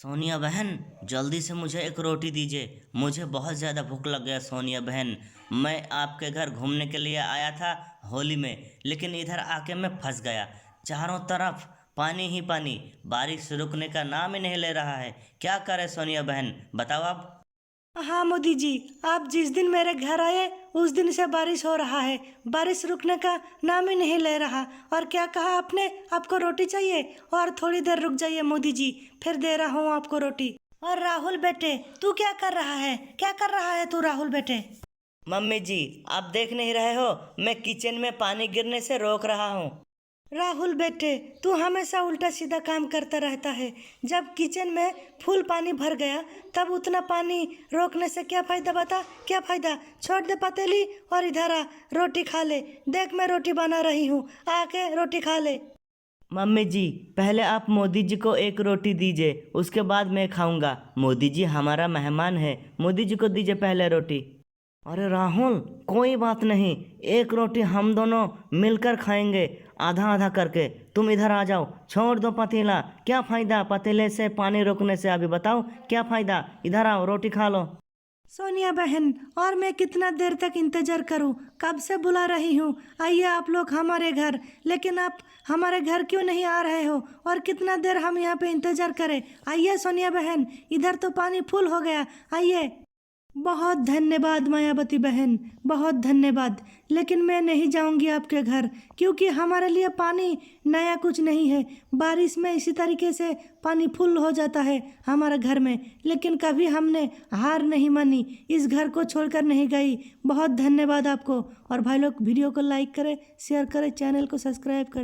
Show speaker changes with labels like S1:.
S1: सोनिया बहन, जल्दी से मुझे एक रोटी दीजिए। मुझे बहुत ज़्यादा भूख लग गया सोनिया बहन। मैं आपके घर घूमने के लिए आया था होली में, लेकिन इधर आके मैं फंस गया। चारों तरफ पानी ही पानी, बारिश रुकने का नाम ही नहीं ले रहा है। क्या करें सोनिया बहन, बताओ आप।
S2: हाँ मोदी जी, आप जिस दिन मेरे घर आए उस दिन से बारिश हो रहा है। बारिश रुकने का नाम ही नहीं ले रहा। और क्या कहा आपने? आपको रोटी चाहिए? और थोड़ी देर रुक जाइए मोदी जी, फिर दे रहा हूँ आपको रोटी। और राहुल बेटे, तू क्या कर रहा है? क्या कर रहा है तू राहुल बेटे?
S1: मम्मी जी, आप देख नहीं रहे हो, मैं किचन में पानी गिरने से रोक रहा हूँ।
S2: राहुल बेटे, तू हमेशा उल्टा सीधा काम करता रहता है। जब किचन में फुल पानी भर गया तब उतना पानी रोकने से क्या फ़ायदा? बता, क्या फ़ायदा? छोड़ दे पतीली और इधर आ, रोटी खा ले। देख मैं रोटी बना रही हूँ, आके रोटी खा ले।
S1: मम्मी जी, पहले आप मोदी जी को एक रोटी दीजिए, उसके बाद मैं खाऊंगा। मोदी जी हमारा मेहमान है, मोदी जी को दीजिए पहले रोटी। अरे राहुल, कोई बात नहीं, एक रोटी हम दोनों मिलकर खाएंगे, आधा आधा करके। तुम इधर आ जाओ, छोड़ दो पतीला। क्या फ़ायदा पतीले से पानी रोकने से? अभी बताओ क्या फ़ायदा। इधर आओ, रोटी खा लो।
S2: सोनिया बहन, और मैं कितना देर तक इंतजार करूं? कब से बुला रही हूं, आइए आप लोग हमारे घर। लेकिन आप हमारे घर क्यों नहीं आ रहे हो? और कितना देर हम यहाँ पे इंतजार करें? आइए सोनिया बहन, इधर तो पानी फुल हो गया, आइए। बहुत धन्यवाद मायावती बहन, बहुत धन्यवाद। लेकिन मैं नहीं जाऊंगी आपके घर, क्योंकि हमारे लिए पानी नया कुछ नहीं है। बारिश में इसी तरीके से पानी फुल हो जाता है हमारे घर में। लेकिन कभी हमने हार नहीं मानी, इस घर को छोड़कर नहीं गई। बहुत धन्यवाद आपको। और भाई लोग वीडियो को लाइक करें, शेयर करें, चैनल को सब्सक्राइब करें।